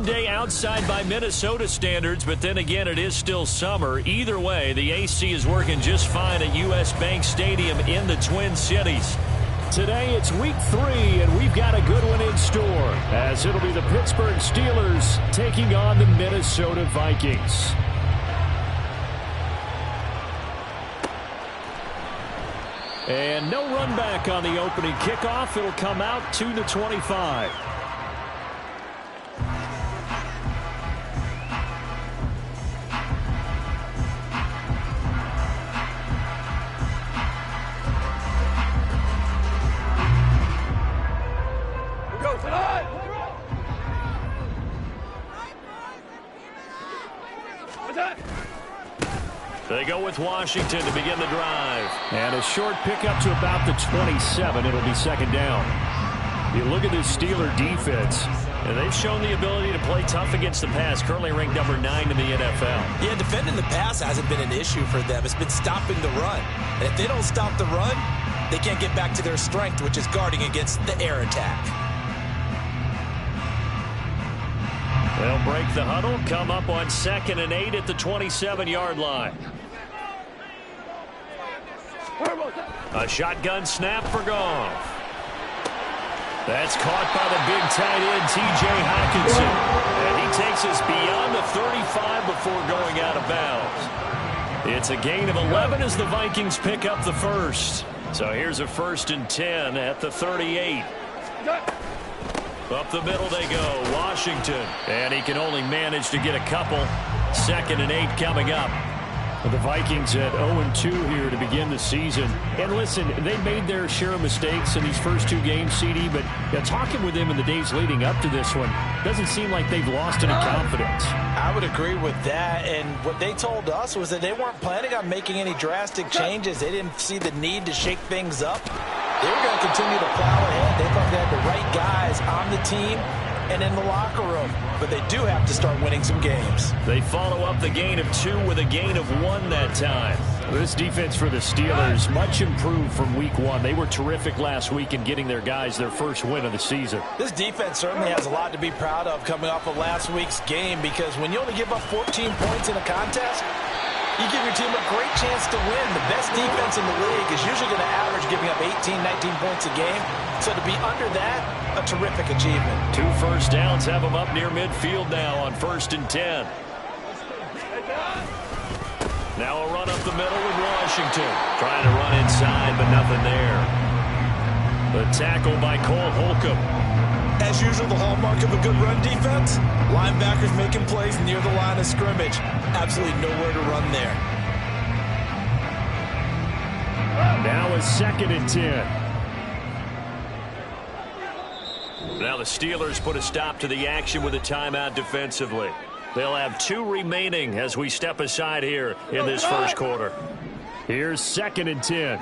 warm day outside by Minnesota standards, but then again, it is still summer. Either way, the AC is working just fine at U.S. Bank Stadium in the Twin Cities. Today, it's week 3, and we've got a good one in store, as it'll be the Pittsburgh Steelers taking on the Minnesota Vikings. And no run back on the opening kickoff. It'll come out to the 25. They go with Washington to begin the drive. And a short pickup to about the 27. It'll be second down. You look at this Steeler defense, and they've shown the ability to play tough against the pass, currently ranked number 9 in the NFL. Yeah, defending the pass hasn't been an issue for them. It's been stopping the run. And if they don't stop the run, they can't get back to their strength, which is guarding against the air attack. They'll break the huddle, come up on 2nd and 8 at the 27-yard line. A shotgun snap for Goff. That's caught by the big tight end, T.J. Hockenson. And he takes us beyond the 35 before going out of bounds. It's a gain of 11 as the Vikings pick up the first. So here's a 1st and 10 at the 38. Up the middle they go, Washington. And he can only manage to get a couple. 2nd and 8 coming up. The Vikings at 0-2 here to begin the season. And listen, they made their share of mistakes in these first 2 games, CD, but talking with them in the days leading up to this one, doesn't seem like they've lost any confidence. I would agree with that, and what they told us was that they weren't planning on making any drastic changes. They didn't see the need to shake things up. They were going to continue to plow ahead. They thought they had the right guys on the team and in the locker room. But they do have to start winning some games. They follow up the gain of 2 with a gain of 1 that time. This defense for the Steelers, much improved from week 1. They were terrific last week in getting their guys their first win of the season. This defense certainly has a lot to be proud of coming off of last week's game, because when you only give up 14 points in a contest, you give your team a great chance to win. The best defense in the league is usually going to average giving up 18, 19 points a game. So to be under that, a terrific achievement. 2 first downs have them up near midfield now on 1st and 10. Now a run up the middle with Washington. Trying to run inside, but nothing there. The tackle by Cole Holcomb. As usual, the hallmark of a good run defense, linebackers making plays near the line of scrimmage. Absolutely nowhere to run there. Now a 2nd and 10. Now the Steelers put a stop to the action with a timeout defensively. They'll have 2 remaining as we step aside here in this first quarter. Here's 2nd and 10.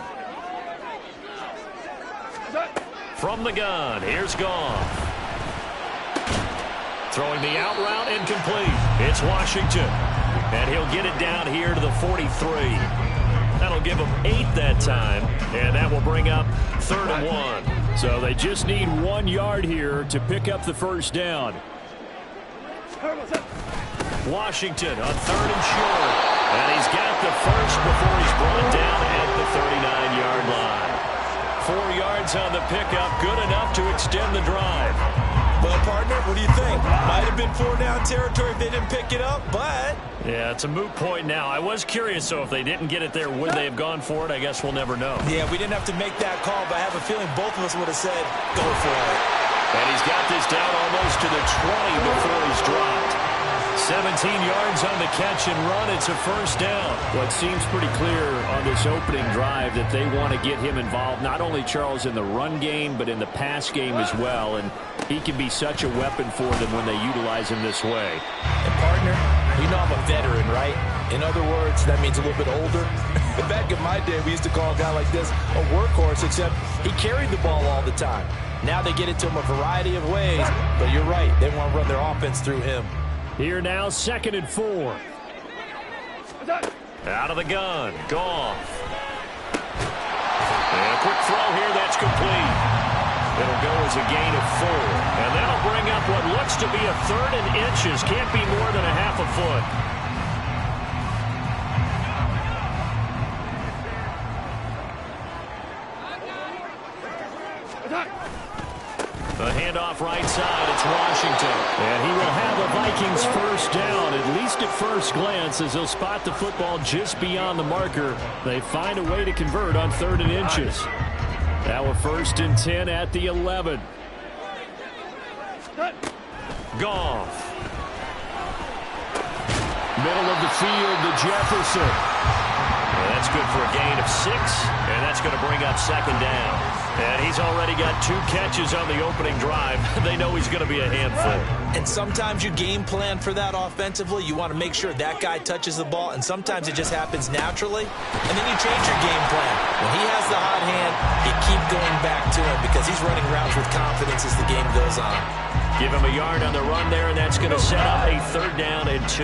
From the gun, here's Goff. Throwing the out route, incomplete. It's Washington. And he'll get it down here to the 43. That'll give him 8 that time. And that will bring up 3rd and 1. So they just need 1 yard here to pick up the first down. Washington on 3rd and short. And he's got the first before he's brought down at the 39-yard line. 4 yards on the pickup, good enough to extend the drive. Well, partner, what do you think? Might have been 4-down territory if they didn't pick it up, but... Yeah, it's a moot point now. I was curious, so if they didn't get it there, would they have gone for it? I guess we'll never know. Yeah, we didn't have to make that call, but I have a feeling both of us would have said, go for it. And he's got this down almost to the 20 before he's dropped. 17 yards on the catch and run. It's a first down. Well, it seems pretty clear on this opening drive that they want to get him involved, not only, Charles, in the run game, but in the pass game as well. And he can be such a weapon for them when they utilize him this way. And, partner, you know I'm a veteran, right? In other words, that means a little bit older. Back in my day, we used to call a guy like this a workhorse, except he carried the ball all the time. Now they get it to him a variety of ways, but you're right. They want to run their offense through him. Here now, 2nd and 4. Out of the gun, Goff. And a quick throw here, that's complete. It'll go as a gain of 4. And that'll bring up what looks to be a 3rd and inches. Can't be more than a half a foot. A handoff right side. It's Washington. And he will have the Vikings first down, at least at first glance, as they'll spot the football just beyond the marker. They find a way to convert on 3rd and inches. Now a 1st and 10 at the 11. Goff. Middle of the field to Jefferson. And that's good for a gain of 6. And that's going to bring up 2nd down. And he's already got 2 catches on the opening drive. They know he's going to be a handful. And sometimes you game plan for that offensively. You want to make sure that guy touches the ball, and sometimes it just happens naturally. And then you change your game plan. When he has the hot hand, you keep going back to him because he's running routes with confidence as the game goes on. Give him a yard on the run there, and that's going to set up a 3rd down and 2.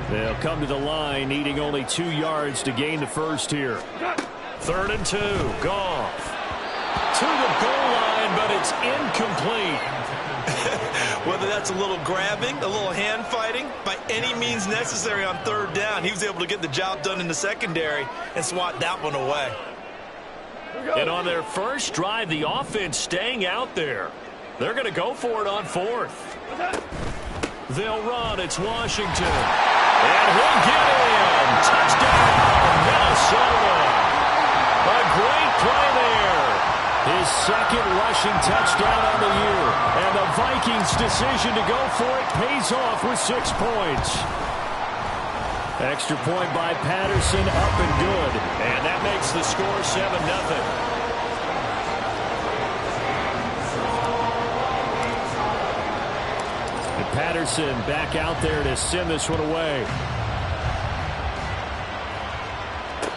They'll come to the line needing only 2 yards to gain the first here. 3rd and 2. Goff. To the goal line, but it's incomplete. Whether that's a little grabbing, a little hand fighting, by any means necessary on 3rd down, he was able to get the job done in the secondary and swat that one away. And on their first drive, the offense staying out there. They're going to go for it on 4th. They'll run. It's Washington. And he'll get in. Touchdown, Minnesota. A great play there. His 2nd rushing touchdown on the year. And the Vikings' decision to go for it pays off with 6 points. Extra point by Patterson, up and good. And that makes the score 7-0. Patterson back out there to send this one away.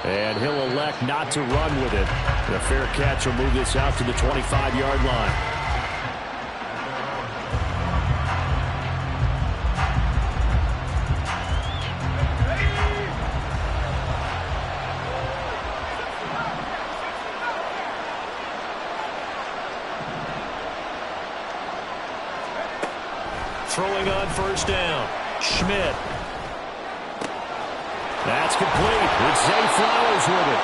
And he'll elect not to run with it. The fair catch will move this out to the 25-yard line. Throwing on 1st down. Schmidt. That's complete with Zay Flowers with it.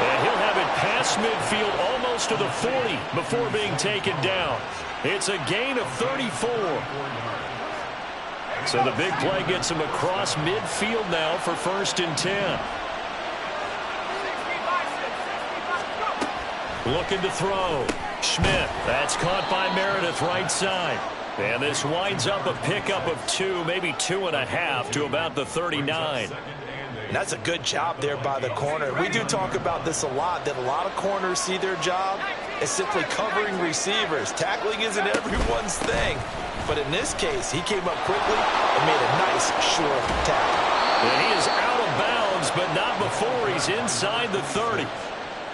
And he'll have it past midfield almost to the 40 before being taken down. It's a gain of 34. So the big play gets him across midfield now for 1st and 10. Looking to throw. Schmidt. That's caught by Meredith right side. And this winds up a pickup of 2, maybe 2.5 to about the 39. That's a good job there by the corner. We do talk about this a lot, that a lot of corners see their job as simply covering receivers. Tackling isn't everyone's thing. But in this case, he came up quickly and made a nice, short tackle. And he is out of bounds, but not before he's inside the 30.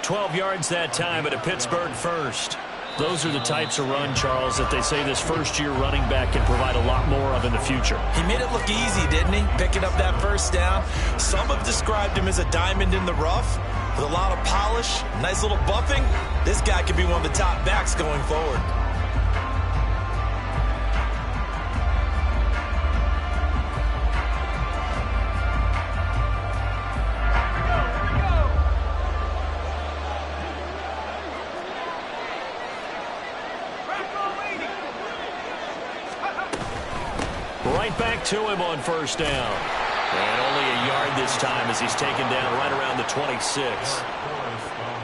12 yards that time at a Pittsburgh first. Those are the types of run, Charles, that they say this first-year running back can provide a lot more of in the future. He made it look easy, didn't he? Picking up that 1st down. Some have described him as a diamond in the rough with a lot of polish, nice little buffing. This guy could be one of the top backs going forward. Right back to him on 1st down. And only a yard this time as he's taken down right around the 26.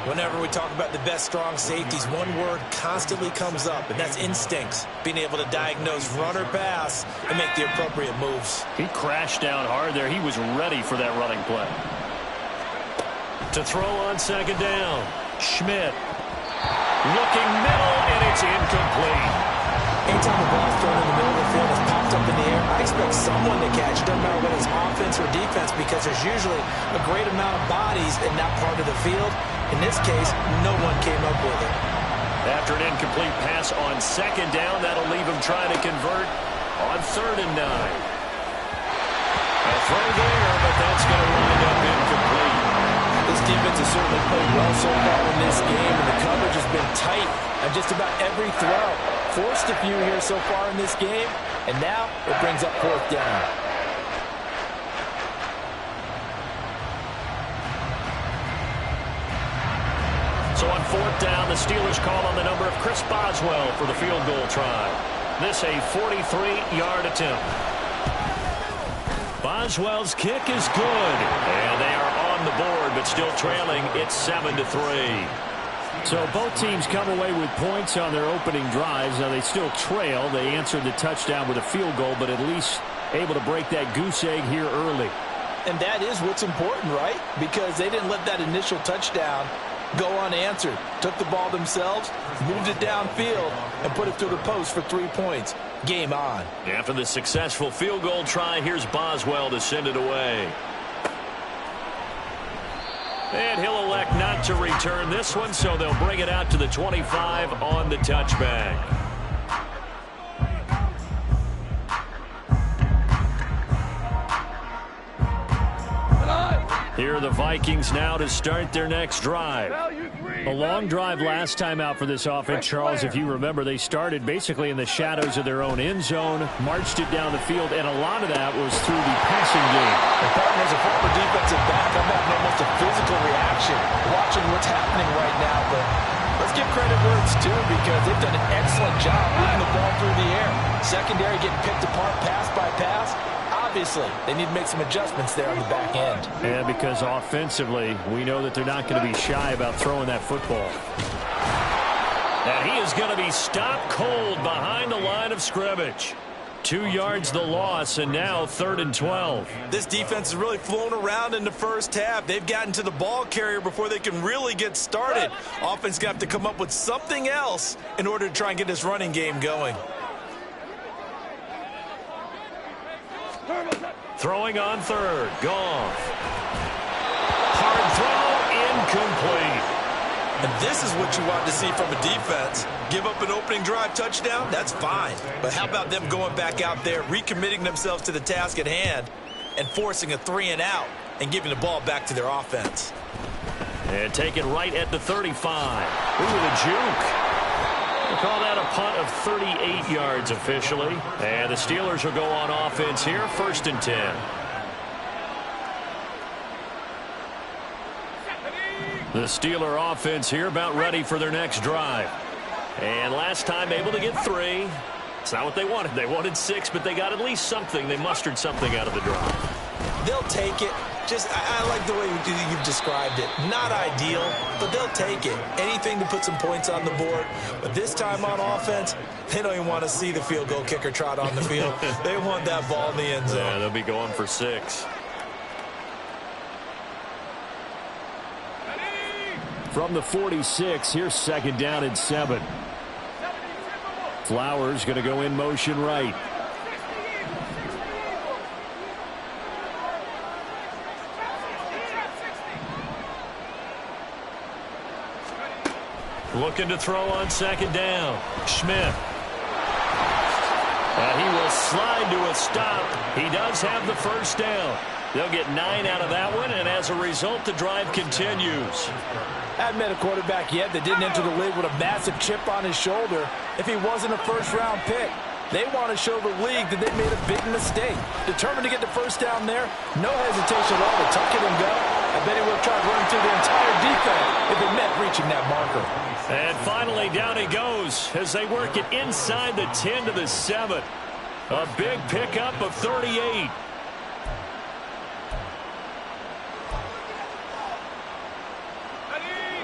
Whenever we talk about the best strong safeties, one word constantly comes up, and that's instincts. Being able to diagnose run or pass and make the appropriate moves. He crashed down hard there. He was ready for that running play. To throw on 2nd down. Schmidt. Looking middle, and it's incomplete. Anytime the ball's thrown in the middle of the field, it's popped up in the air, I expect someone to catch it. Doesn't matter whether it's offense or defense, because there's usually a great amount of bodies in that part of the field. In this case, no one came up with it. After an incomplete pass on 2nd down, that'll leave him trying to convert on 3rd and 9. A throw there, but that's going to wind up incomplete. This defense has certainly played well so far in this game, and the coverage has been tight on just about every throw. Forced a few here so far in this game, and now it brings up fourth down. So on fourth down, the Steelers call on the number of Chris Boswell for the field goal try. This a 43-yard attempt. Boswell's kick is good, and they are on the board, but still trailing. It's 7-3. So both teams come away with points on their opening drives. Now they still trail. They answered the touchdown with a field goal, but at least able to break that goose egg here early. And that is what's important, right? Because they didn't let that initial touchdown go unanswered. Took the ball themselves, moved it downfield, and put it through the post for 3 points. Game on. After the successful field goal try, here's Boswell to send it away. And he'll elect not to return this one, so they'll bring it out to the 25 on the touchback. Here are the Vikings now to start their next drive. A long drive last time out for this offense, Charles. If you remember, they started basically in the shadows of their own end zone, marched it down the field, and a lot of that was through the passing game. The partner is a former defensive back. I'm having almost a physical reaction watching what's happening right now. But let's give credit where it's due, because they've done an excellent job moving the ball through the air. Secondary getting picked apart pass by pass. Obviously, they need to make some adjustments there on the back end. Yeah, because offensively, we know that they're not going to be shy about throwing that football. And he is going to be stopped cold behind the line of scrimmage. 2 yards the loss, and now 3rd and 12. This defense is really flown around in the first half. They've gotten to the ball carrier before they can really get started. Offense going to have to come up with something else in order to try and get this running game going. Throwing on third. Goff. Hard throw. Incomplete. And this is what you want to see from a defense. Give up an opening drive touchdown, that's fine. But how about them going back out there, recommitting themselves to the task at hand, and forcing a 3-and-out and giving the ball back to their offense. And taken right at the 35. Ooh, the juke. We'll call that a punt of 38 yards officially. And the Steelers will go on offense here, 1st and 10. The Steeler offense here about ready for their next drive. And last time able to get 3. It's not what they wanted. They wanted 6, but they got at least something. They mustered something out of the drive. They'll take it. I like the way you've described it. Not ideal, but they'll take it. Anything to put some points on the board. But this time on offense, they don't even want to see the field goal kicker trot on the field. They want that ball in the end zone. Yeah, they'll be going for 6. From the 46, here's 2nd down and 7. Flowers going to go in motion right. Looking to throw on 2nd down. Schmidt. He will slide to a stop. He does have the 1st down. They'll get 9 out of that one, and as a result, the drive continues. Hadn't met a quarterback yet that didn't enter the league with a massive chip on his shoulder if he wasn't a first-round pick. They want to show the league that they made a big mistake. Determined to get the 1st down there, no hesitation at all to tuck it and go. I bet he would have tried running through the entire defense if it meant reaching that marker. And finally, down he goes as they work it inside the 10 to the 7. A big pickup of 38.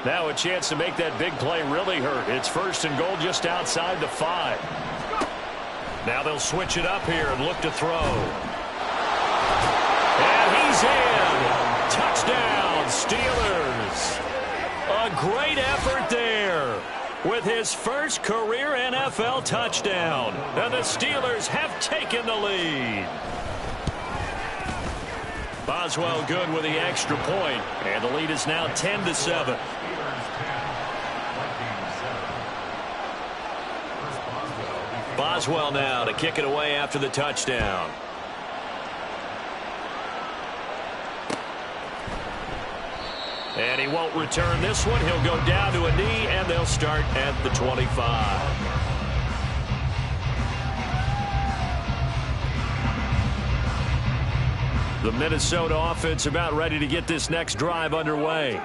Now a chance to make that big play really hurt. It's 1st and goal just outside the 5. Now they'll switch it up here and look to throw. And he's in. Touchdown, Steelers. A great effort there with his first career NFL touchdown. And the Steelers have taken the lead. Boswell good with the extra point, and the lead is now 10 to 7. Boswell now to kick it away after the touchdown. And he won't return this one. He'll go down to a knee, and they'll start at the 25. The Minnesota offense about ready to get this next drive underway.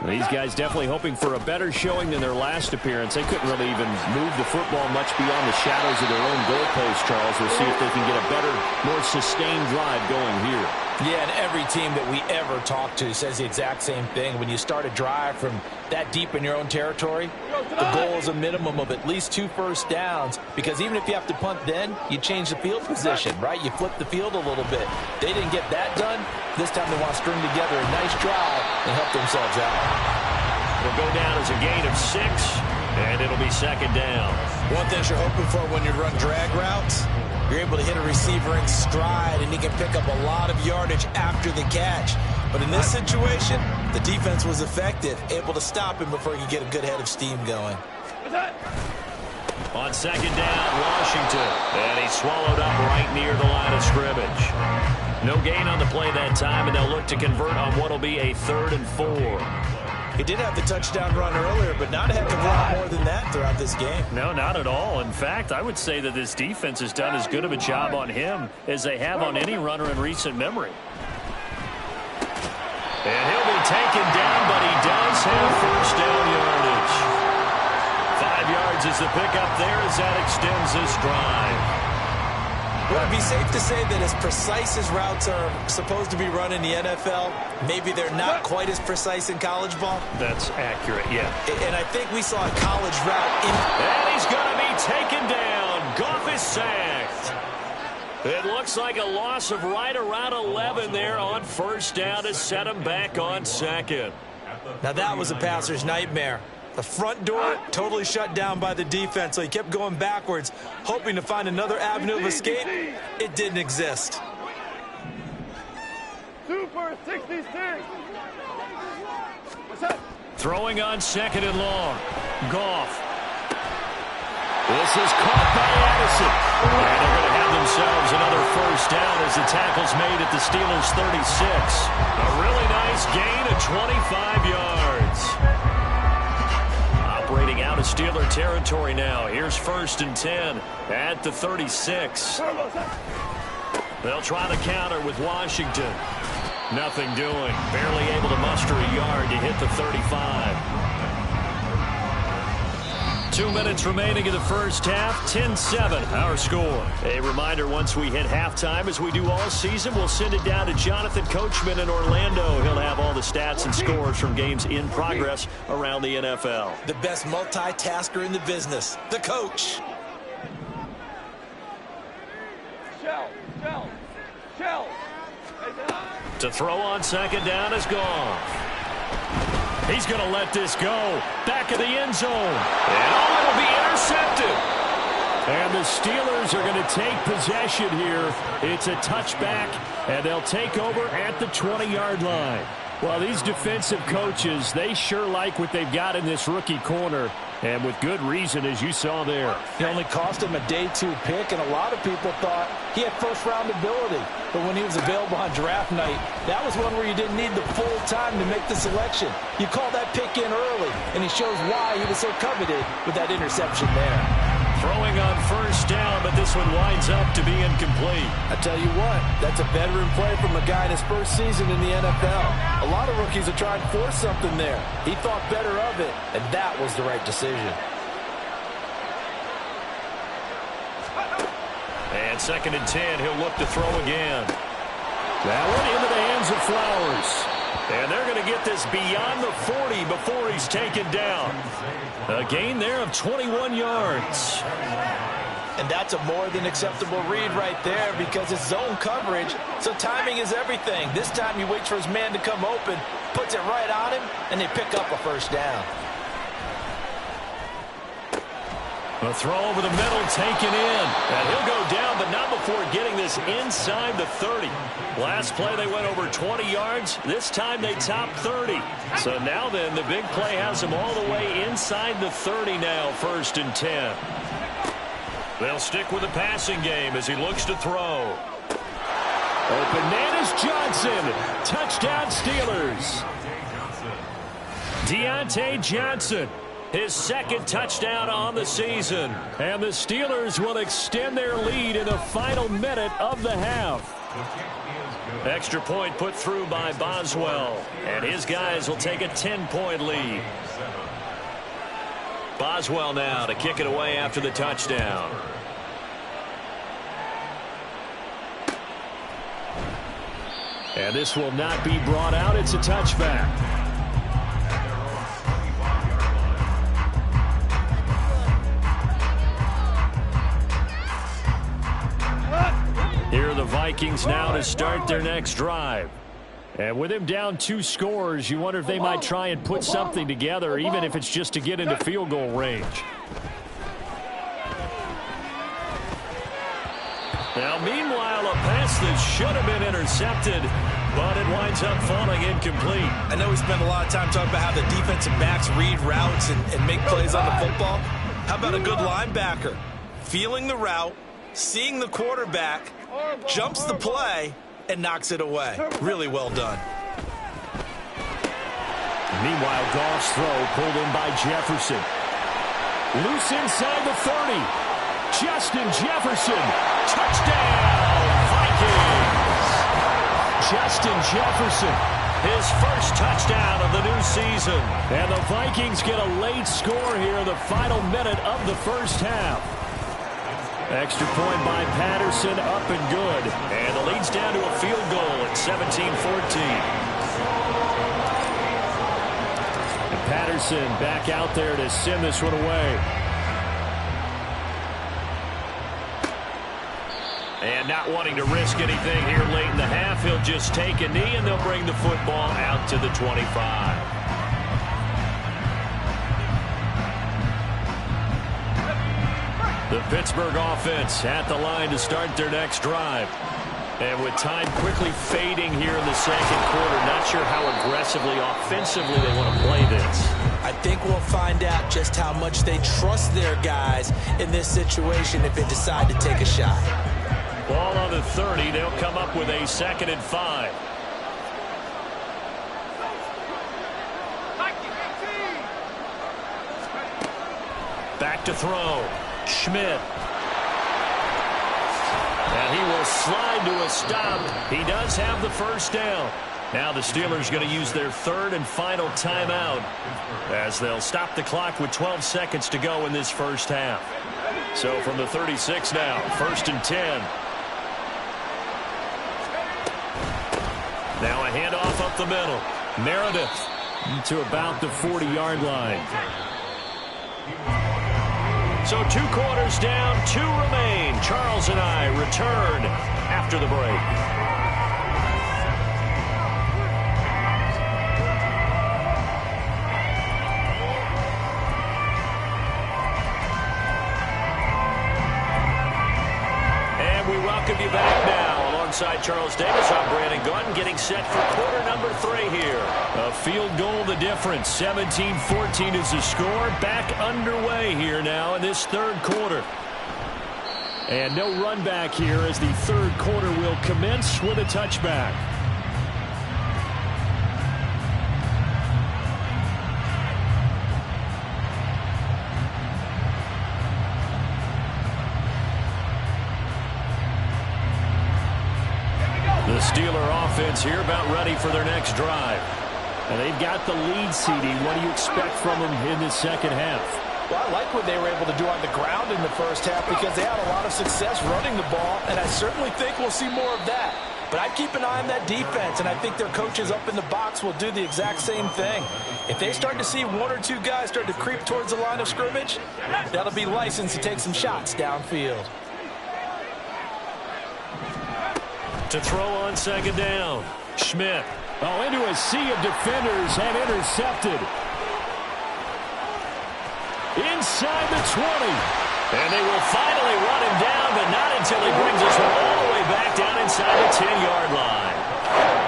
These guys definitely hoping for a better showing than their last appearance. They couldn't really even move the football much beyond the shadows of their own goalpost, Charles. We'll see if they can get a better, more sustained drive going here. Yeah, and every team that we ever talk to says the exact same thing. When you start a drive from that deep in your own territory, the goal is a minimum of at least 2 first downs, because even if you have to punt then, you change the field position, right? You flip the field a little bit. They didn't get that done. This time they want to string together a nice drive and help themselves out. It'll go down as a gain of 6, and it'll be second down. One thing you're hoping for when you run drag routes, you're able to hit a receiver in stride, and he can pick up a lot of yardage after the catch. But in this situation, the defense was effective, able to stop him before he could get a good head of steam going. On second down, Washington. And he's swallowed up right near the line of scrimmage. No gain on the play that time, and they'll look to convert on what will be a 3rd and 4. He did have the touchdown run earlier, but not a heck of a lot more than that throughout this game. No, not at all. In fact, I would say that this defense has done as good of a job on him as they have on any runner in recent memory. And he'll be taken down, but he does have first down yardage. 5 yards is the pickup there as that extends this drive. Would it be safe to say that as precise as routes are supposed to be run in the NFL, maybe they're not quite as precise in college ball? That's accurate, yeah. And I think we saw a college route in... And he's going to be taken down. Goff is sacked. It looks like a loss of right around 11 there on first down to set him back on second. Now that was a passer's nightmare. The front door totally shut down by the defense, so he kept going backwards, hoping to find another avenue of escape. It didn't exist. Super 66. Throwing on second and long. Goff. This is caught by Addison. And they're going to have themselves another first down as the tackle's made at the Steelers' 36. A really nice gain of 25 yards. Operating out of Steeler territory now. Here's 1st and 10 at the 36. They'll try to counter with Washington. Nothing doing. Barely able to muster a yard to hit the 35. 2 minutes remaining in the first half. 10-7 our score. A reminder, once we hit halftime, as we do all season, we'll send it down to Jonathan Coachman in Orlando. He'll have all the stats and scores from games in progress around the NFL. The best multitasker in the business, the coach. Shell. To throw on second down is Goff. He's going to let this go. Back of the end zone. And it'll be intercepted. And the Steelers are going to take possession here. It's a touchback, and they'll take over at the 20-yard line. Well, these defensive coaches, they sure like what they've got in this rookie corner, and with good reason, as you saw there. It only cost him a day 2 pick, and a lot of people thought he had first-round ability. But when he was available on draft night, that was one where you didn't need the full time to make the selection. You call that pick in early, and he shows why he was so coveted with that interception there. Throwing on first down, but this one winds up to be incomplete. I tell you what, that's a veteran play from a guy in his first season in the NFL. A lot of rookies are trying to force something there. He thought better of it, and that was the right decision. And 2nd and 10, he'll look to throw again. That one into the hands of Flowers. And they're going to get this beyond the 40 before he's taken down. A gain there of 21 yards. And that's a more than acceptable read right there because it's zone coverage, so timing is everything. This time he waits for his man to come open, puts it right on him, and they pick up a first down. A throw over the middle taken in. And he'll go down, but not before getting this inside the 30. Last play they went over 20 yards. This time they top 30. So now then the big play has them all the way inside the 30 now, 1st and 10. They'll stick with the passing game as he looks to throw. Open man is Johnson. Touchdown Steelers. Deontay Johnson, his second touchdown on the season. And the Steelers will extend their lead in the final minute of the half. Extra point put through by Boswell. And his guys will take a 10-point lead. Boswell now to kick it away after the touchdown. And this will not be brought out. It's a touchback. Here are the Vikings now to start their next drive. And with him down 2 scores, you wonder if they might try and put something together, even if it's just to get into field goal range. Now, meanwhile, a pass that should have been intercepted, but it winds up falling incomplete. I know we spend a lot of time talking about how the defensive backs read routes and make plays on the football. How about a good linebacker? Feeling the route, seeing the quarterback, jumps the play, and knocks it away. Really well done. Meanwhile, Goff's throw pulled in by Jefferson. Loose inside the 30. Justin Jefferson. Touchdown, Vikings. Justin Jefferson, his first touchdown of the new season. And the Vikings get a late score here in the final minute of the first half. Extra point by Patterson, up and good. And the lead's down to a field goal at 17-14. And Patterson back out there to send this one away. And not wanting to risk anything here late in the half, he'll just take a knee and they'll bring the football out to the 25. The Pittsburgh offense at the line to start their next drive. And with time quickly fading here in the second quarter, not sure how aggressively, offensively they want to play this. I think we'll find out just how much they trust their guys in this situation if they decide to take a shot. Ball on the 30. They'll come up with a 2nd and 5. Back to throw. Schmidt. And he will slide to a stop. He does have the first down. Now the Steelers going to use their 3rd and final timeout as they'll stop the clock with 12 seconds to go in this first half. So from the 36 now, 1st and 10. Now a handoff up the middle. Meredith to about the 40-yard line. So 2 quarters down, 2 remain. Charles and I return after the break. And we welcome you back now. Alongside Charles Davis, I'm Brandon Gunn, getting set for quarter number 3 here. A field goal the difference. 17-14 is the score. Back underway here now in this 3rd quarter. And no run back here as the 3rd quarter will commence with a touchback. The Steeler offense here about ready for their next drive. And they've got the lead, CD. What do you expect from them in the second half? Well, I like what they were able to do on the ground in the first half because they had a lot of success running the ball, and I certainly think we'll see more of that. But I'd keep an eye on that defense, and I think their coaches up in the box will do the exact same thing. If they start to see 1 or 2 guys start to creep towards the line of scrimmage, that'll be licensed to take some shots downfield. To throw on 2nd down. Schmidt. Oh, into a sea of defenders and intercepted. Inside the 20. And they will finally run him down, but not until he brings this one all the way back down inside the 10-yard line.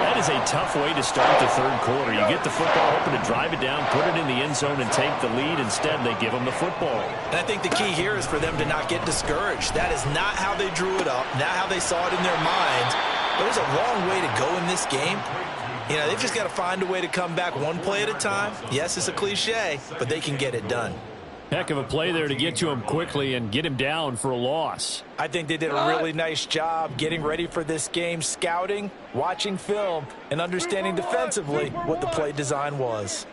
That is a tough way to start the 3rd quarter. You get the football, hoping to drive it down, put it in the end zone, and take the lead. Instead, they give them the football. And I think the key here is for them to not get discouraged. That is not how they drew it up, not how they saw it in their minds. But there's a long way to go in this game. You know, they've just got to find a way to come back one play at a time. Yes, it's a cliche, but they can get it done. Heck of a play there to get to him quickly and get him down for a loss. I think they did a really nice job getting ready for this game, scouting, watching film, and understanding defensively what the play design was.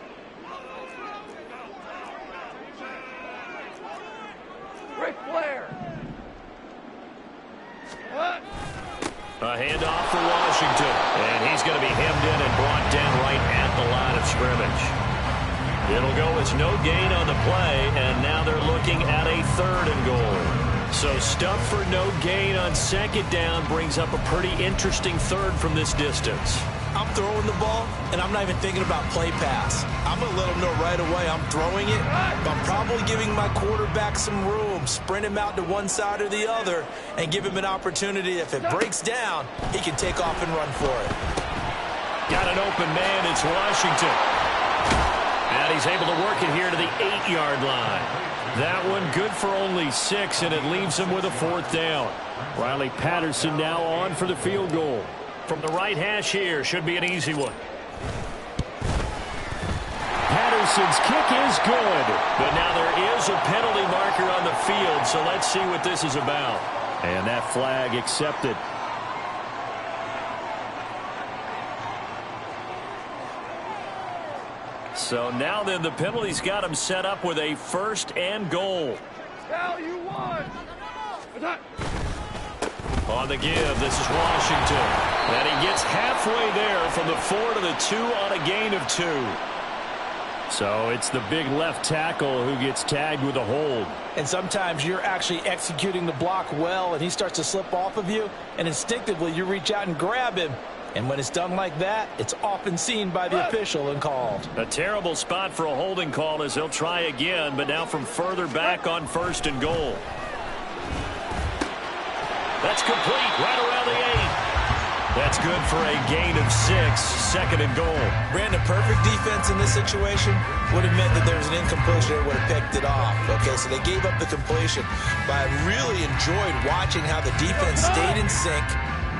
Ric Flair. A handoff for Washington. And he's going to be hemmed in and brought down right at the line of scrimmage. It'll go as no gain on the play, and now they're looking at a 3rd and goal. So stuff for no gain on 2nd down brings up a pretty interesting 3rd from this distance. I'm throwing the ball, and I'm not even thinking about play pass. I'm going to let them know right away I'm throwing it, but I'm probably giving my quarterback some room, sprint him out to one side or the other, and give him an opportunity. If it breaks down, he can take off and run for it. Got an open man. It's Washington. And he's able to work it here to the 8-yard line. That one good for only 6, and it leaves him with a 4th down. Riley Patterson now on for the field goal. From the right hash here, should be an easy one. Patterson's kick is good. But now there is a penalty marker on the field, so let's see what this is about. And that flag accepted. So now then the penalty's got him set up with a 1st and goal. Cal, you won. On the give, this is Washington. And he gets halfway there from the 4 to the 2 on a gain of 2. So it's the big left tackle who gets tagged with a hold. And sometimes you're actually executing the block well, and he starts to slip off of you, and instinctively you reach out and grab him. And when it's done like that, it's often seen by the official and called. A terrible spot for a holding call as he'll try again, but now from further back on 1st and goal. That's complete right around the 8. That's good for a gain of 6, 2nd and goal. Brandon, perfect defense in this situation would have meant that there was an incompletion and would have picked it off. Okay, so they gave up the completion, but I really enjoyed watching how the defense stayed in sync,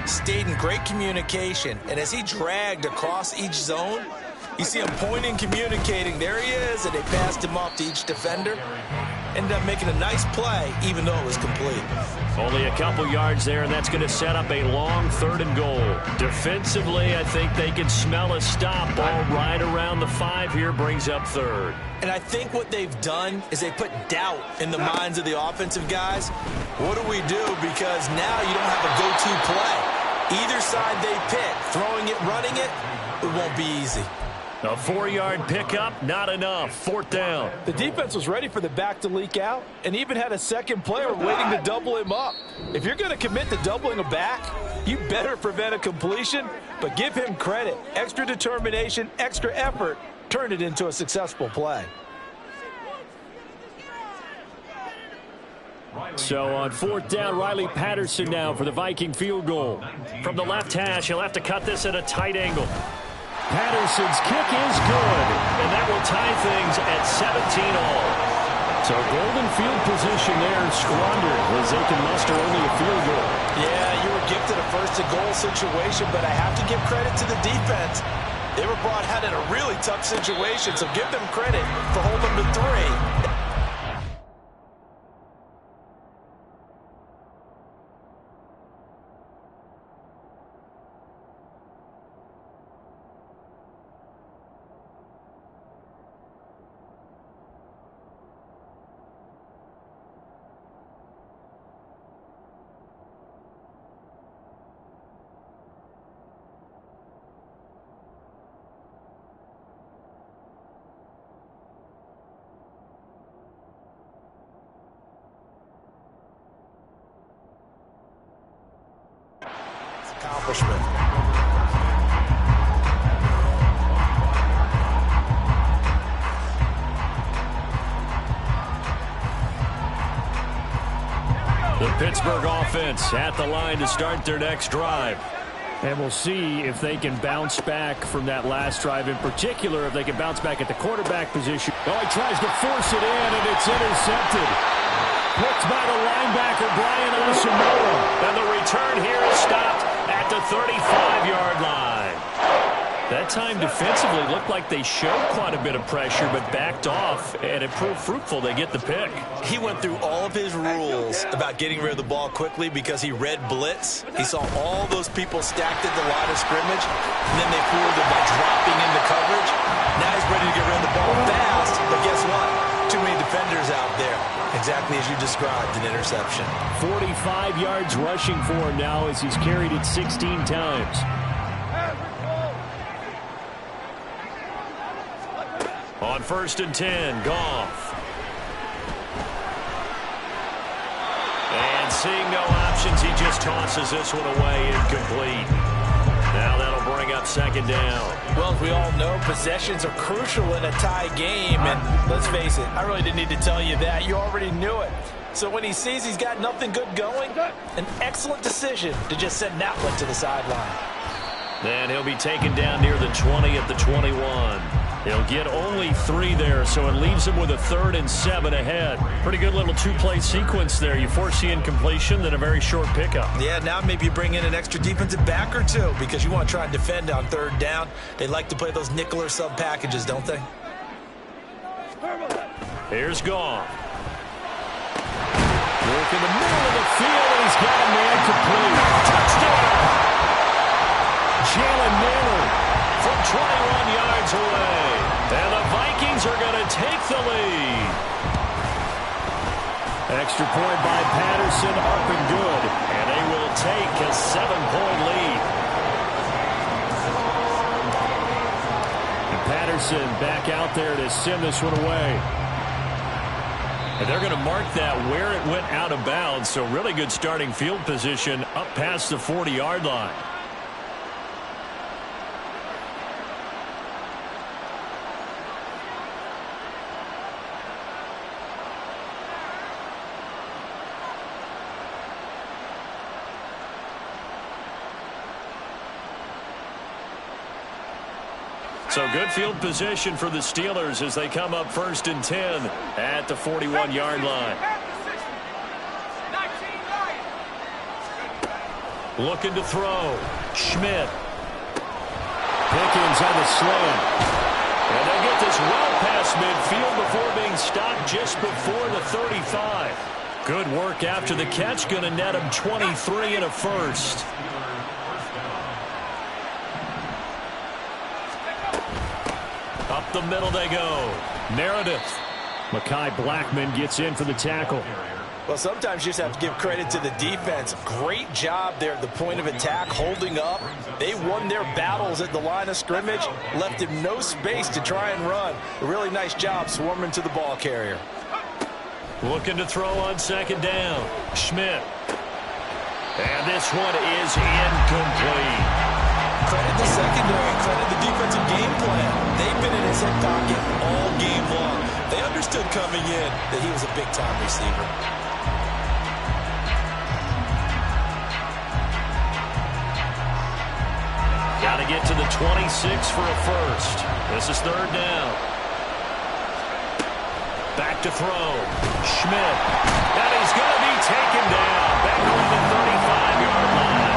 stayed in great communication, and as he dragged across each zone, you see him pointing, communicating. There he is, and they passed him off to each defender. Ended up making a nice play, even though it was complete. Only a couple yards there, and that's going to set up a long 3rd and goal. Defensively, I think they can smell a stop. Ball right around the 5 here brings up 3rd. And I think what they've done is they put doubt in the minds of the offensive guys. What do we do? Because now you don't have a go-to play. Either side they pick, throwing it, running it, it won't be easy. A 4-yard pickup, not enough. 4th down. The defense was ready for the back to leak out and even had a second player waiting to double him up. If you're going to commit to doubling a back, you better prevent a completion, but give him credit. Extra determination, extra effort, turned it into a successful play. So on 4th down, Riley Patterson now for the Viking field goal. From the left hash, he'll have to cut this at a tight angle. Patterson's kick is good, and that will tie things at 17 all. So golden field position there squandered as they can muster only a field goal. Yeah, you were gifted a 1st and goal situation, but I have to give credit to the defense. They were brought out in a really tough situation, so give them credit for holding them to 3. Accomplishment. The Pittsburgh offense at the line to start their next drive. And we'll see if they can bounce back from that last drive. In particular, if they can bounce back at the quarterback position. Oh, he tries to force it in, and it's intercepted. Picked by the linebacker, Brian Asamoah. And the return here is stopped at the 35-yard line. That time defensively looked like they showed quite a bit of pressure, but backed off, and it proved fruitful. They get the pick. He went through all of his rules about getting rid of the ball quickly because he read blitz. He saw all those people stacked at the line of scrimmage, and then they fooled him by dropping into coverage. Now he's ready to get rid of the ball fast, but guess what? Too many defenders out there. Exactly as you described, an interception. 45 yards rushing for him now as he's carried it 16 times. On 1st and 10, Goff. And seeing no options, he just tosses this one away, incomplete. Now that'll bring up 2nd down. Well, as we all know, possessions are crucial in a tie game. And let's face it, I really didn't need to tell you that. You already knew it. So when he sees he's got nothing good going, an excellent decision to just send that one to the sideline. And he'll be taken down near the 20 at the 21. He'll get only 3 there, so it leaves him with a 3rd and 7 ahead. Pretty good little 2-play sequence there. You force the incompletion, then a very short pickup. Yeah, now maybe you bring in an extra defensive back or two because you want to try and defend on 3rd down. They like to play those nickel or sub packages, don't they? Here's Goff. Work in the middle of the field, and he's got a man complete. Touchdown! Jalen Naylor from 21 yards away. And the Vikings are going to take the lead. Extra point by Patterson, up and good. And they will take a 7-point lead. And Patterson back out there to send this one away. And they're going to mark that where it went out of bounds. So really good starting field position up past the 40-yard line. So good field position for the Steelers as they come up 1st and 10 at the 41-yard line. Looking to throw. Schmidt. Pickens on the slant. And they'll get this well past midfield before being stopped just before the 35. Good work after the catch. Going to net him 23 and a 1st. Up the middle they go. Meredith. Mekhi Blackman gets in for the tackle. Well, sometimes you just have to give credit to the defense. Great job there at the point of attack, holding up. They won their battles at the line of scrimmage, left him no space to try and run. A really nice job swarming to the ball carrier. Looking to throw on 2nd down. Schmidt. And this one is incomplete. Credit the secondary, credit the defensive game plan. They've been in his hip pocket all game long. They understood coming in that he was a big-time receiver. Got to get to the 26 for a 1st. This is 3rd down. Back to throw. Schmidt. And he's going to be taken down. Back on the 35-yard line.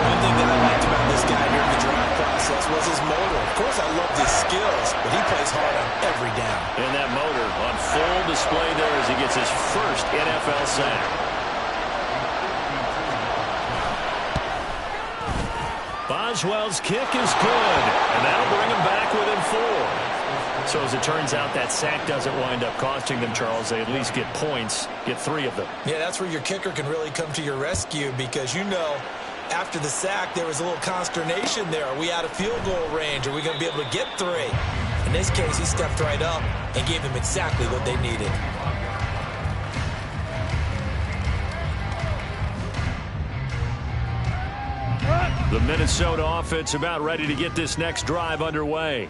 One thing that I liked about this guy during the draft process was his motor. Of course, I loved his skills, but he plays hard on every down. And that motor on full display there as he gets his 1st NFL sack. Boswell's kick is good, and that'll bring him back within 4. So as it turns out, that sack doesn't wind up costing them, Charles. They at least get points, get 3 of them. Yeah, that's where your kicker can really come to your rescue because, you know, after the sack, there was a little consternation there. Are we out of field goal range? Are we going to be able to get 3? In this case, he stepped right up and gave them exactly what they needed. The Minnesota offense about ready to get this next drive underway.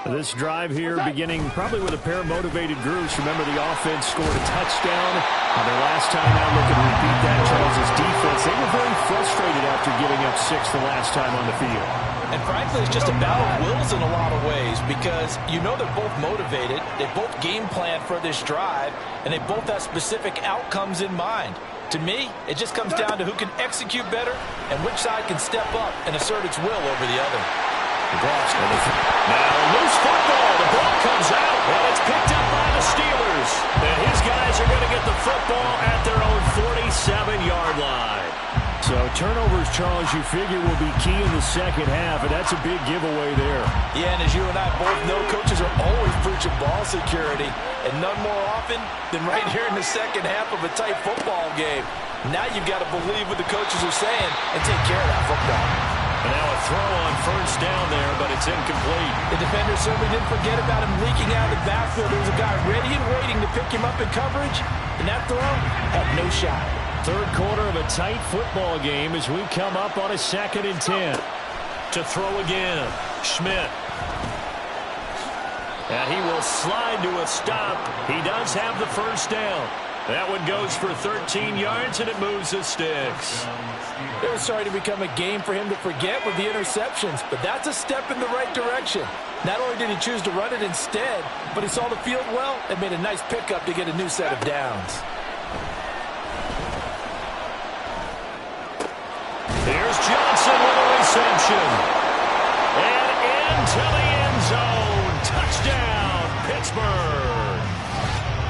This drive here beginning probably with a pair of motivated groups. Remember, the offense scored a touchdown on their last time out. Looking to repeat that. Charles' defense, they were very frustrated after giving up 6 the last time on the field. And frankly, it's just a battle of wills in a lot of ways because you know they're both motivated. They both game plan for this drive, and they both have specific outcomes in mind. To me, it just comes down to who can execute better and which side can step up and assert its will over the other. Now a loose football. The ball comes out, and it's picked up by the Steelers. And his guys are going to get the football at their own 47-yard line. So turnovers, Charles, you figure will be key in the second half, and that's a big giveaway there. Yeah, and as you and I both know, coaches are always preaching ball security, and none more often than right here in the second half of a tight football game. Now you've got to believe what the coaches are saying and take care of that football. And now a throw on first down there, but it's incomplete. The defender certainly didn't forget about him leaking out of the backfield. There was a guy ready and waiting to pick him up in coverage, and that throw had no shot. Third quarter of a tight football game as we come up on a 2nd and 10. To throw again, Schmidt. And he will slide to a stop. He does have the first down. That one goes for 13 yards, and it moves the sticks. It was starting to become a game for him to forget with the interceptions, but that's a step in the right direction. Not only did he choose to run it instead, but he saw the field well and made a nice pickup to get a new set of downs. Here's Johnson with a reception. And into the end zone. Touchdown, Pittsburgh.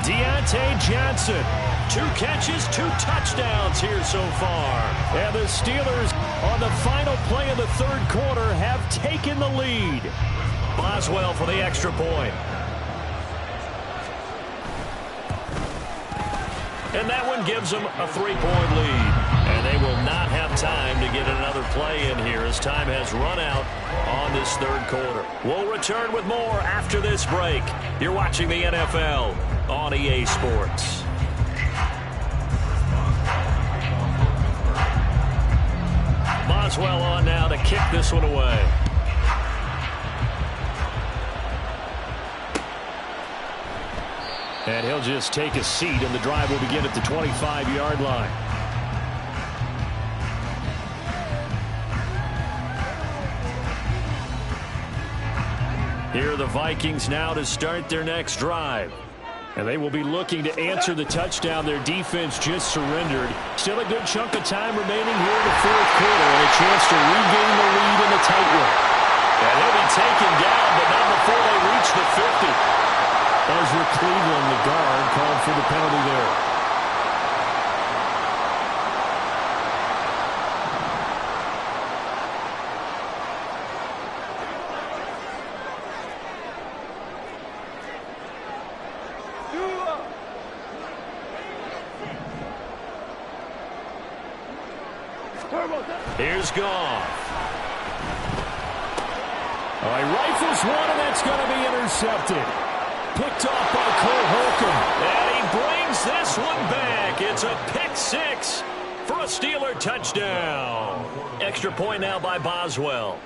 Deontay Johnson. 2 catches, 2 touchdowns here so far. And the Steelers, on the final play of the third quarter, have taken the lead. Boswell for the extra point. And that one gives them a 3-point lead. And they will not have time to get another play in here as time has run out on this third quarter. We'll return with more after this break. You're watching the NFL on EA Sports. Boswell on now to kick this one away. And he'll just take a seat, and the drive will begin at the 25-yard line. Here are the Vikings now to start their next drive. And they will be looking to answer the touchdown their defense just surrendered. Still a good chunk of time remaining here in the fourth quarter, and a chance to regain the lead in the tight one. And he'll be taken down, but not before they reach the 50. Ezra Cleveland, the guard, called for the penalty there. Here's Goff. Oh, he rifles one, and that's going to be intercepted. Picked off by Cole Holcomb. And he brings this one back. It's a pick 6 for a Steeler touchdown. Extra point now by Boswell.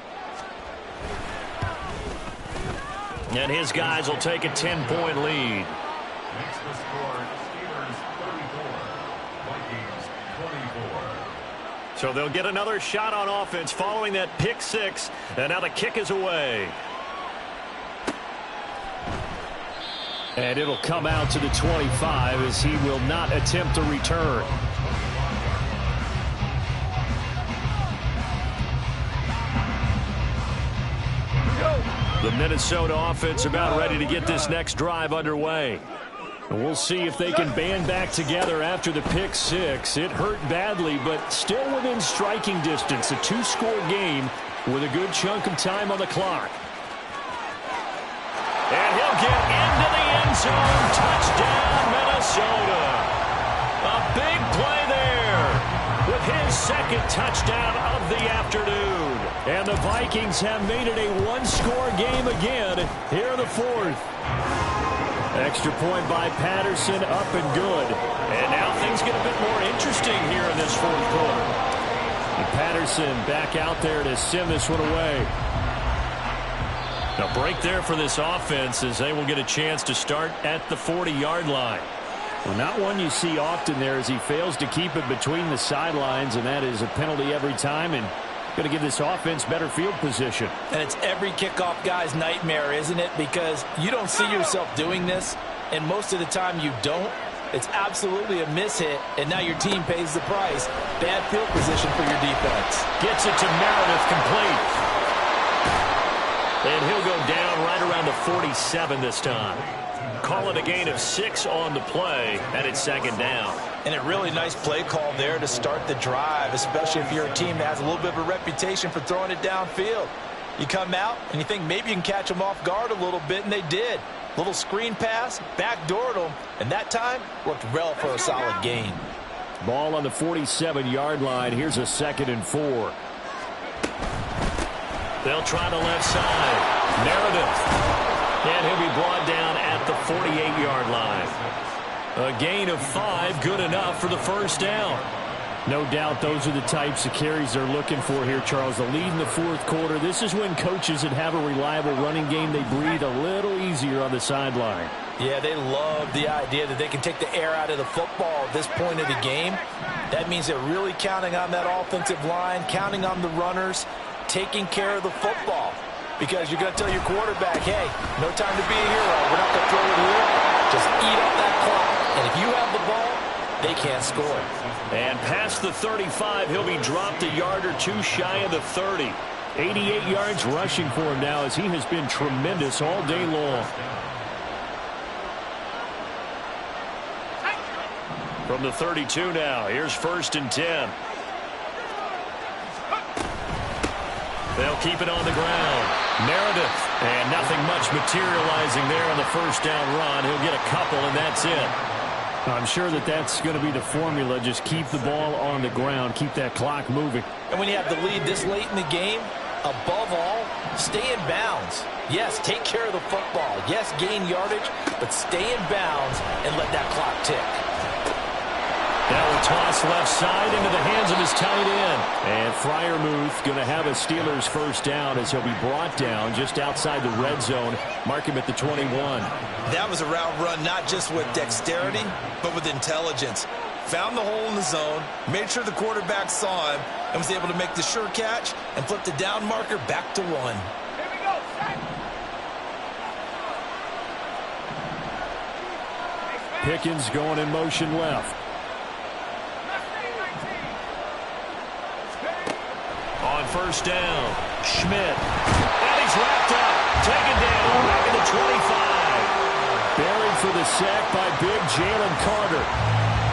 And his guys will take a 10-point lead. Makes the score Steelers 34, Vikings 24. So they'll get another shot on offense following that pick 6. And now the kick is away. And it'll come out to the 25 as he will not attempt a return. The Minnesota offense about ready to get this next drive underway. And we'll see if they can band back together after the pick 6. It hurt badly, but still within striking distance. A 2-score game with a good chunk of time on the clock. And he'll get into the end zone. Touchdown, Minnesota. A big play there with his second touchdown of the afternoon. And the Vikings have made it a 1-score game again here in the fourth. Extra point by Patterson, up and good. And now things get a bit more interesting here in this fourth quarter. And Patterson back out there to send this one away. A break there for this offense as they will get a chance to start at the 40-yard line. Well, not one you see often there as he fails to keep it between the sidelines, and that is a penalty every time, and going to give this offense better field position. And it's every kickoff guy's nightmare, isn't it? Because you don't see yourself doing this, and most of the time you don't. It's absolutely a mishit, and now your team pays the price. Bad field position for your defense. Gets it to Meredith complete. And he'll go down right around the 47 this time. Call it a gain of 6 on the play, and it's second down. And a really nice play call there to start the drive, especially if you're a team that has a little bit of a reputation for throwing it downfield. You come out and you think maybe you can catch them off guard a little bit, and they did. Little screen pass, backdoored them, and that time worked well for a solid gain. Ball on the 47-yard line. Here's a 2nd and 4. They'll try the left side. Meredith. And he'll be brought down at the 48-yard line. A gain of 5, good enough for the first down. No doubt those are the types of carries they're looking for here, Charles. The lead in the fourth quarter. This is when coaches that have a reliable running game, they breathe a little easier on the sideline. Yeah, they love the idea that they can take the air out of the football at this point of the game. That means they're really counting on that offensive line, counting on the runners, taking care of the football. Because you're going to tell your quarterback, hey, no time to be a hero. We're not going to throw it here. Just eat up that clock. And if you have the ball, they can't score. And past the 35, he'll be dropped a yard or 2 shy of the 30. 88 yards rushing for him now as he has been tremendous all day long. From the 32 now, here's 1st and 10. They'll keep it on the ground. Meredith. And nothing much materializing there on the first down run. He'll get a couple, and that's it. I'm sure that that's going to be the formula. Just keep the ball on the ground. Keep that clock moving. And when you have the lead this late in the game, above all, stay in bounds. Yes, take care of the football. Yes, gain yardage, but stay in bounds and let that clock tick. That will toss left side into the hands of his tight end. And Freiermuth going to have a Steelers first down as he'll be brought down just outside the red zone. Mark him at the 21. That was a route run not just with dexterity, but with intelligence. Found the hole in the zone, made sure the quarterback saw him, and was able to make the sure catch and flip the down marker back to 1. Here we go. Pickens going in motion left. On first down, Schmidt. And he's wrapped up. Taken down back at the 25. Buried for the sack by big Jalen Carter.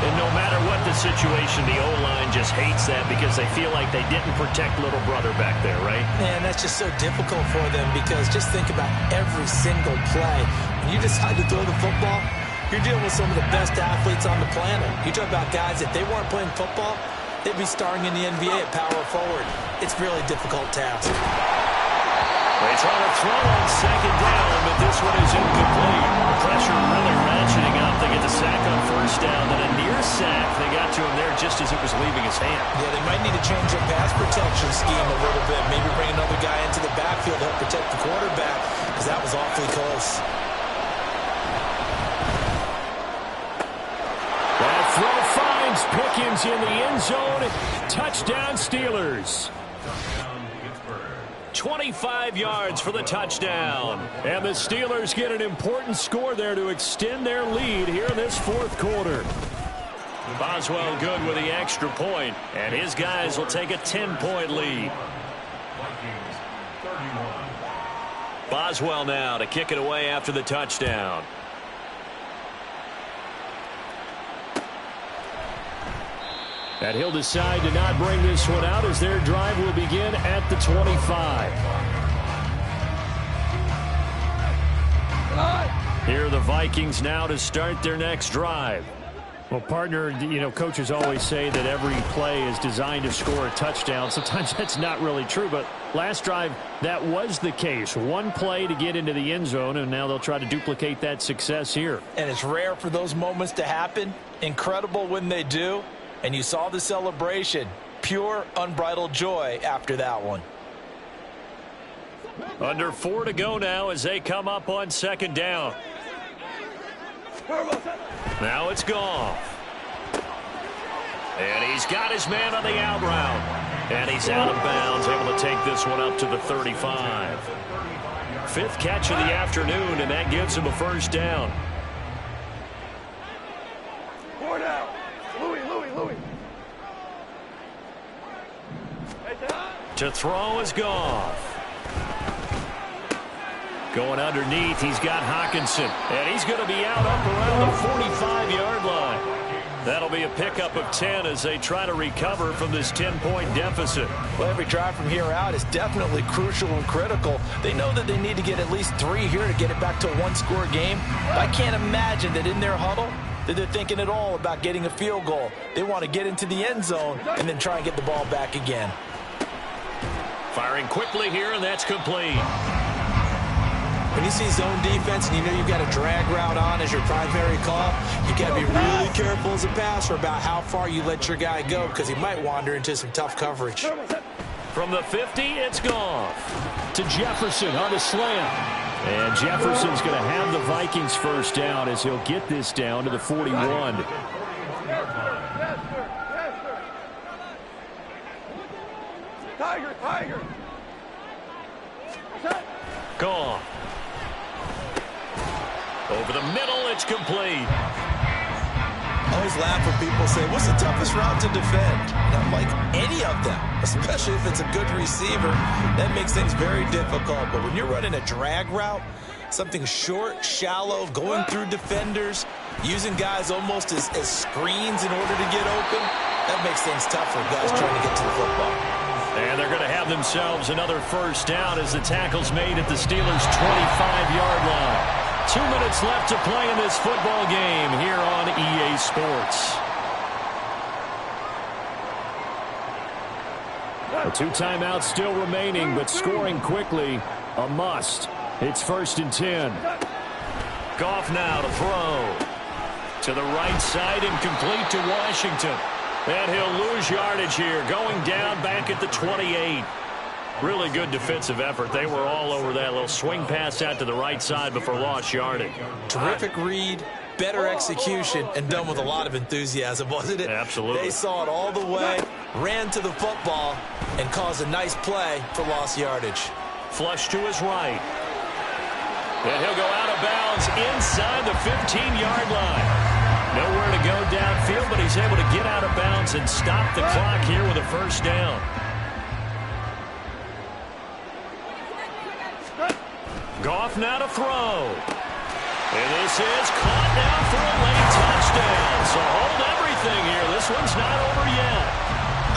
And no matter what the situation, the O-line just hates that because they feel like they didn't protect little brother back there, right? Man, that's just so difficult for them because just think about every single play. When you decide to throw the football, you're dealing with some of the best athletes on the planet. You talk about guys, if they weren't playing football, they'd be starring in the NBA at power forward. It's a really difficult task. They try to throw on second down, but this one is incomplete. The pressure really ratcheting up. They get the sack on first down, then a near sack. They got to him there just as it was leaving his hand. Yeah, they might need to change their pass protection scheme a little bit. Maybe bring another guy into the backfield to help protect the quarterback because that was awfully close. That throw finds Pickens in the end zone. Touchdown, Steelers. 25 yards for the touchdown. And the Steelers get an important score there to extend their lead here in this fourth quarter. Boswell good with the extra point, and his guys will take a 10-point lead. Vikings 31. Boswell now to kick it away after the touchdown. And he'll decide to not bring this one out as their drive will begin at the 25. Here are the Vikings now to start their next drive. Well, partner, you know, coaches always say that every play is designed to score a touchdown. Sometimes that's not really true, but last drive, that was the case. One play to get into the end zone, and now they'll try to duplicate that success here. And it's rare for those moments to happen. Incredible when they do. And you saw the celebration. Pure, unbridled joy after that one. Under 4 to go now as they come up on second down. Now it's Goff. And he's got his man on the out route. And he's out of bounds, able to take this one up to the 35. Fifth catch of the afternoon, and that gives him a first down. 4 down. Louis. To throw is Goff. Going underneath, he's got Hockenson. And he's going to be out up around the 45-yard line. That'll be a pickup of 10 as they try to recover from this 10-point deficit. Well, every drive from here out is definitely crucial and critical. They know that they need to get at least 3 here to get it back to a one-score game. But I can't imagine that in their huddle that they're thinking at all about getting a field goal. They want to get into the end zone and then try and get the ball back again. Firing quickly here, and that's complete. When you see zone defense and you know you've got a drag route on as your primary call, you got to be really careful as a passer about how far you let your guy go because he might wander into some tough coverage. From the 50, it's Goff to Jefferson on a slant. And Jefferson's going to have the Vikings first down as he'll get this down to the 41. Tiger, Tiger. Goff. Over the middle, it's complete. I always laugh when people say, what's the toughest route to defend? And I'm like, any of them, especially if it's a good receiver. That makes things very difficult. But when you're running a drag route, something short, shallow, going through defenders, using guys almost as screens in order to get open, that makes things tough for guys trying to get to the football. And they're going to have themselves another first down as the tackle's made at the Steelers' 25-yard line. 2 minutes left to play in this football game here on EA Sports. A 2 timeouts still remaining, but scoring quickly, a must. It's 1st and 10. Goff now to throw. To the right side and complete to Washington. And he'll lose yardage here, going down back at the 28. Really good defensive effort. They were all over that little swing pass out to the right side before lost yardage. Terrific read, better execution, and done with a lot of enthusiasm, wasn't it? Absolutely. They saw it all the way, ran to the football, and caused a nice play for lost yardage. Flush to his right. And he'll go out of bounds inside the 15-yard line. Nowhere to go downfield, but he's able to get out of bounds and stop the clock here with a first down. Goff now to throw. And this is caught now for a late touchdown. So hold everything here. This one's not over yet.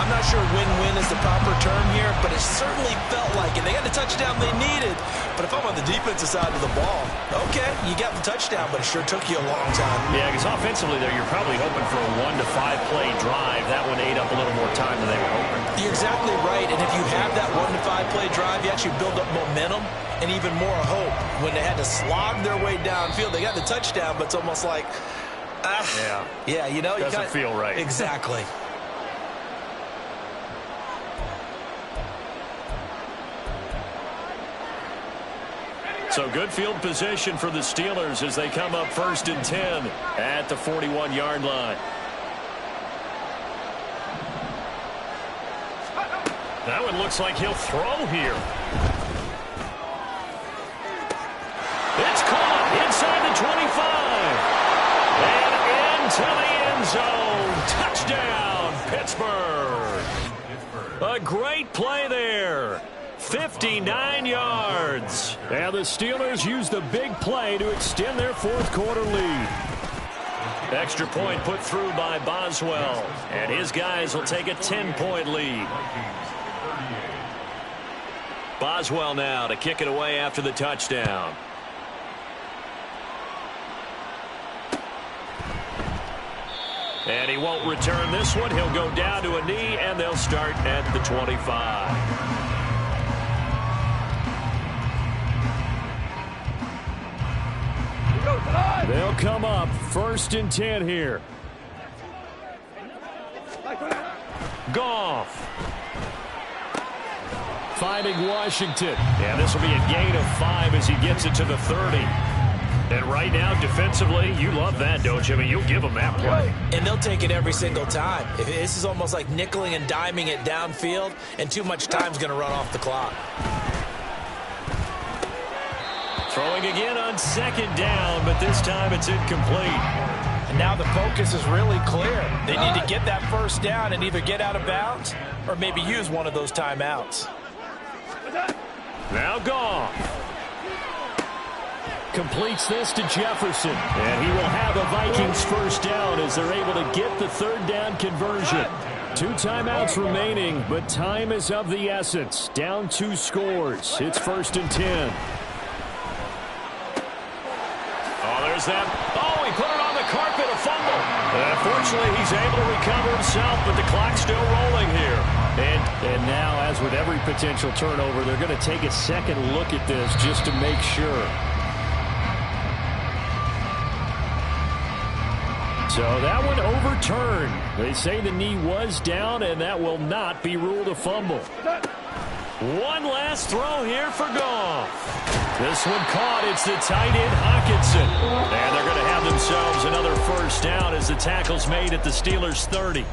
I'm not sure win-win is the proper term here, but it certainly felt like it. They got the touchdown they needed. But if I'm on the defensive side of the ball, okay, you got the touchdown, but it sure took you a long time. Yeah, because offensively there, you're probably hoping for a 1 to 5 play drive. That one ate up a little more time than they were hoping. You're exactly right, and if you have that 1 to 5 play drive, you actually build up momentum and even more hope. When they had to slog their way downfield, they got the touchdown, but it's almost like, yeah, you know, doesn't feel right. Exactly. So good field position for the Steelers as they come up 1st and 10 at the 41-yard line. That one looks like he'll throw here. It's caught inside the 25. And into the end zone. Touchdown, Pittsburgh. A great play there. 59 yards. And the Steelers use the big play to extend their 4th quarter lead. Extra point put through by Boswell. And his guys will take a 10-point lead. Boswell now to kick it away after the touchdown. And he won't return this one. He'll go down to a knee, and they'll start at the 25. They'll come up 1st and 10 here. Goff. Finding Washington. And this will be a gain of 5 as he gets it to the 30. And right now, defensively, you love that, don't you? I mean, you'll give them that play. And they'll take it every single time. This is almost like nickeling and diming it downfield, and too much time's going to run off the clock. Throwing again on 2nd down, but this time it's incomplete. And now the focus is really clear. They need to get that first down and either get out of bounds or maybe use one of those timeouts. Now Goff. completes this to Jefferson. And he will have a Vikings first down as they're able to get the third down conversion. 2 timeouts remaining, but time is of the essence. Down 2 scores. It's 1st and 10. Oh, there's that. Oh, he put it on the carpet, a fumble. Unfortunately, he's able to recover himself, but the clock's still rolling here. And now, as with every potential turnover, they're going to take a second look at this just to make sure. So that one overturned. They say the knee was down, and that will not be ruled a fumble. One last throw here for Goff. This one caught. It's the tight end, Hawkinson. And they're going to have themselves another first down as the tackle's made at the Steelers' 30.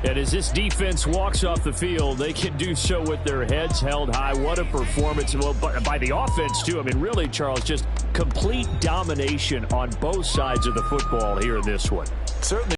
And as this defense walks off the field, they can do so with their heads held high. What a performance. Well, by the offense, too. I mean, really, Charles, just complete domination on both sides of the football here in this one. Certainly.